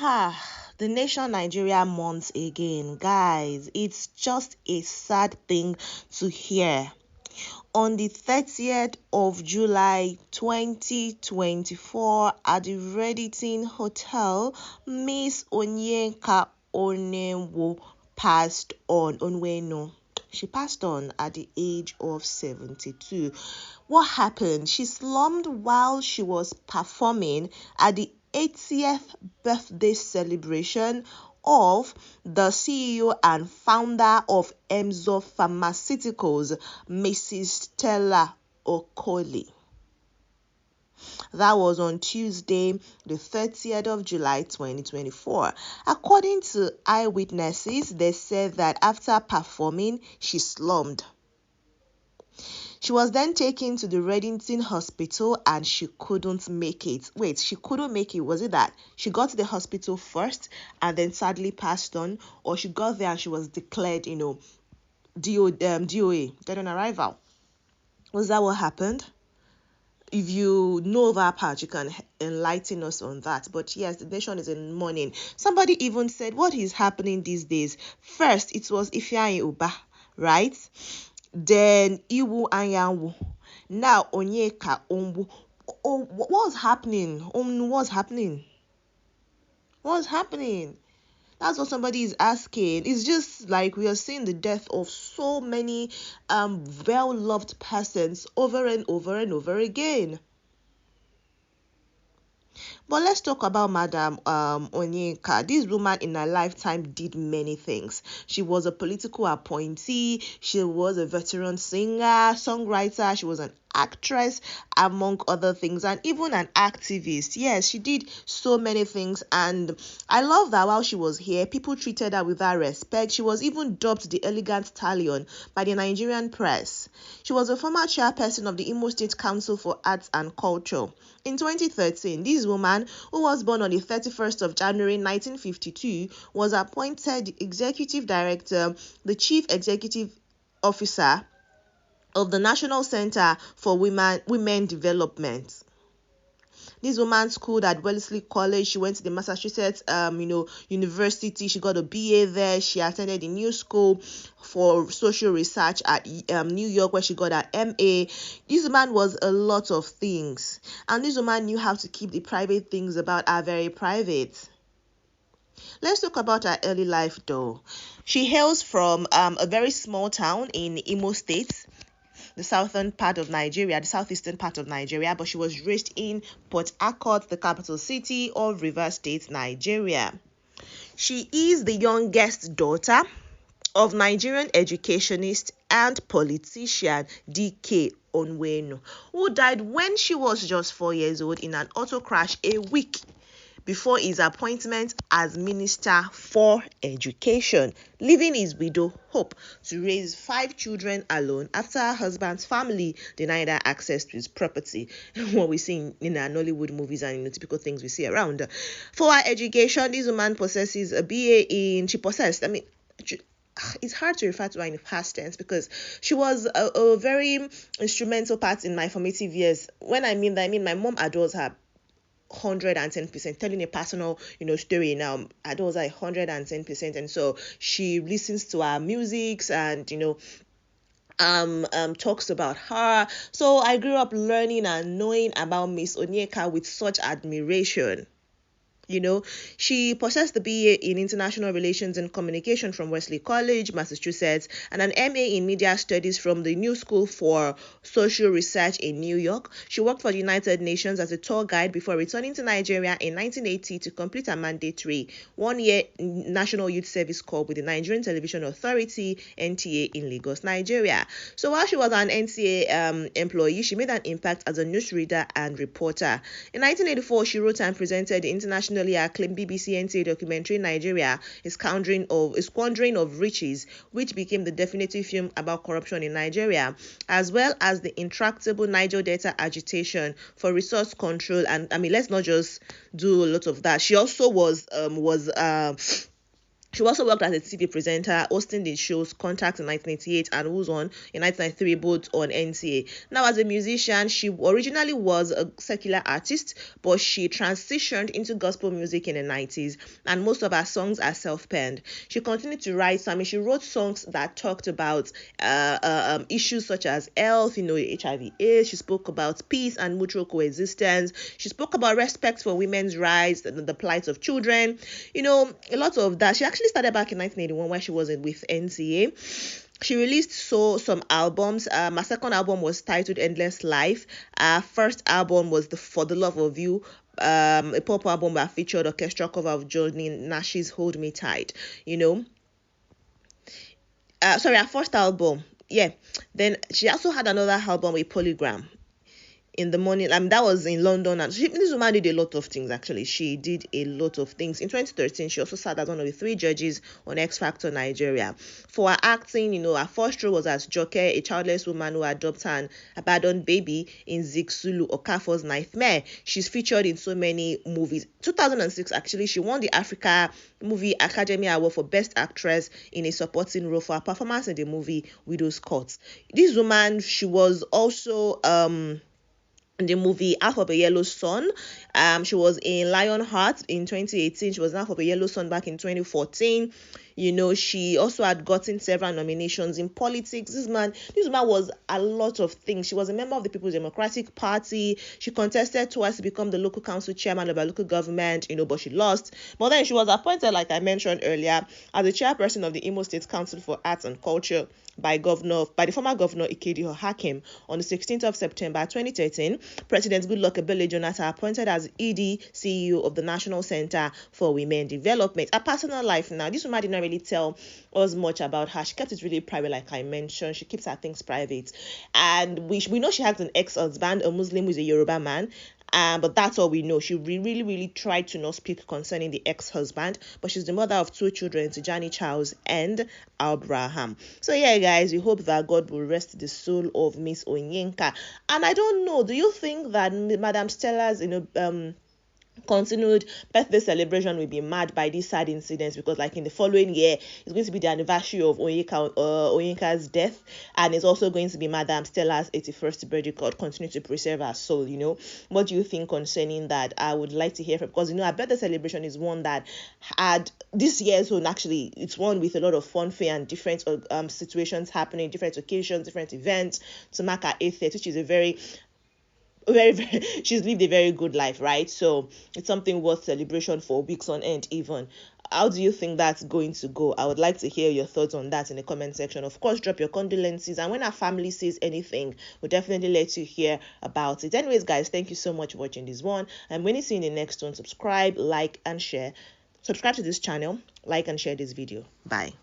The nation Nigeria mourns again. Guys, it's just a sad thing to hear. On the 30th of July 2024 at the Redington Hotel, Miss Onyeka Onwenu passed on. Onwenu. She passed on at the age of 72. What happened? She slumped while she was performing at the 80th birthday celebration of the CEO and founder of Emzo Pharmaceuticals, Mrs. Stella Okoli. That was on Tuesday, the 30th of July 2024. According to eyewitnesses, they said that after performing, she slumped. She was then taken to the Redington Hospital and she couldn't make it. Wait, she couldn't make it. Was it that she got to the hospital first and then sadly passed on? Or she got there and she was declared, DOA, dead on arrival? Was that what happened? If you know that part, you can enlighten us on that. But yes, the nation is in mourning. Somebody even said, what is happening these days? First, it was Ifeanyi Uba, right? Then Iwu Anyanwu. Now Onyeka Ombu. Oh, what's happening? What's happening? What's happening? That's what somebody is asking. It's just like we are seeing the death of so many well-loved persons over and over and over again. But let's talk about Madam Onyeka. This woman in her lifetime did many things. She was a political appointee. She was a veteran singer, songwriter. She was an actress, among other things, and even an activist. Yes, she did so many things, and I love that while she was here, people treated her with that respect. She was even dubbed the Elegant Stallion by the Nigerian press. She was a former chairperson of the Imo State Council for Arts and Culture. In 2013, this woman, who was born on the 31st of January 1952, was appointed the executive director, the chief executive officer of the National Center for Women Development. This woman schooled at Wellesley College. She went to the Massachusetts, university. She got a BA there. She attended the New School for Social Research at New York, where she got an MA. This woman was a lot of things, and this woman knew how to keep the private things about her very private. Let's talk about her early life, though. She hails from a very small town in Imo State, the southern part of Nigeria, the southeastern part of Nigeria, but she was raised in Port Harcourt, the capital city of Rivers State, Nigeria. She is the youngest daughter of Nigerian educationist and politician D.K. Onwenu, who died when she was just 4 years old in an auto crash a week before his appointment as Minister for Education, leaving his widow Hope to raise 5 children alone after her husband's family denied her access to his property. What we see in our Nollywood movies and typical things we see around. For her education, this woman possesses a BA in, it's hard to refer to her in the past tense because she was a very instrumental part in my formative years. When I mean that, I mean my mom adores her 110%. Telling a personal story now, adores her 110%, and so she listens to our musics and talks about her. So I grew up learning and knowing about Miss Onyeka with such admiration. She possessed the BA in International Relations and Communication from Wellesley College, Massachusetts, and an MA in Media Studies from the New School for Social Research in New York. She worked for the United Nations as a tour guide before returning to Nigeria in 1980 to complete a mandatory 1-year National Youth Service Corps with the Nigerian Television Authority, NTA, in Lagos, Nigeria. So while she was an NTA employee, she made an impact as a newsreader and reporter. In 1984, she wrote and presented the international acclaimed BBC NTA documentary Nigeria, a Squandering of Riches, which became the definitive film about corruption in Nigeria, as well as the intractable Niger Delta agitation for resource control. And let's not just do a lot of that. She also was She also worked as a TV presenter, hosting the shows Contact in 1988 and Who's On in 1993, both on NTA. Now, as a musician, she originally was a secular artist, but she transitioned into gospel music in the 90s, and most of her songs are self-penned. She continued to write. So, I mean, she wrote songs that talked about issues such as health, HIV/AIDS. She spoke about peace and mutual coexistence. She spoke about respect for women's rights, the plight of children. A lot of that. She actually started back in 1981 when she was with NCA. She released some albums. Her second album was titled Endless Life. Her first album was For the Love of You, a pop album that featured orchestral cover of Johnny Nash's Hold Me Tight. Her first album. Yeah. Then she also had another album with Polygram in the morning. That was in London, and this woman did a lot of things. Actually, she did a lot of things. In 2013, she also sat as one of the 3 judges on X Factor Nigeria. For her acting, her first role was as Joke, a childless woman who adopted an abandoned baby in Zixulu Okafor's Nightmare. She's featured in so many movies. 2006, actually, she won the Africa Movie Academy Award for Best Actress in a Supporting Role for her performance in the movie Widow's Court. This woman, she was also in the movie Half of a Yellow Sun. She was in Lionheart in 2018. She was in Half of a Yellow Sun back in 2014. She also had gotten several nominations in politics. This woman was a lot of things. She was a member of the People's Democratic Party. She contested twice to become the local council chairman of her local government, but she lost. But then she was appointed, like I mentioned earlier, as the chairperson of the Imo State Council for Arts and Culture by the former governor Ikediho Hakim on the 16th of September 2013. President Goodluck Ebele Jonathan appointed as ED CEO of the National Center for Women Development. Her personal life now, this woman did not really tell us much about her. She kept it really private, like I mentioned. She keeps her things private. And we know she has an ex-husband, a Muslim who is a Yoruba man. But that's all we know. She really tried to not speak concerning the ex-husband, but she's the mother of 2 children, Tijani Charles and Abraham. So yeah, guys, we hope that God will rest the soul of Miss Onyeka. And I don't know, do you think that Madam Stella's continued birthday celebration will be marred by these sad incidents? Because like in the following year, it's going to be the anniversary of Onyeka's death, and it's also going to be Madam Stella's 81st birthday. God continue to preserve her soul. What do you think concerning that? I would like to hear from, because our birthday celebration is one that had this year's one. Actually, it's one with a lot of funfair and different situations happening, different occasions, different events to mark her 80th, which is a very she's lived a very good life, right? So it's something worth celebration for weeks on end even. How do you think that's going to go? I would like to hear your thoughts on that in the comment section. Of course, drop your condolences, and when our family says anything, we'll definitely let you hear about it. Anyways, guys, thank you so much for watching this one, and when you see in the next one, subscribe, like and share. Subscribe to this channel, like and share this video. Bye.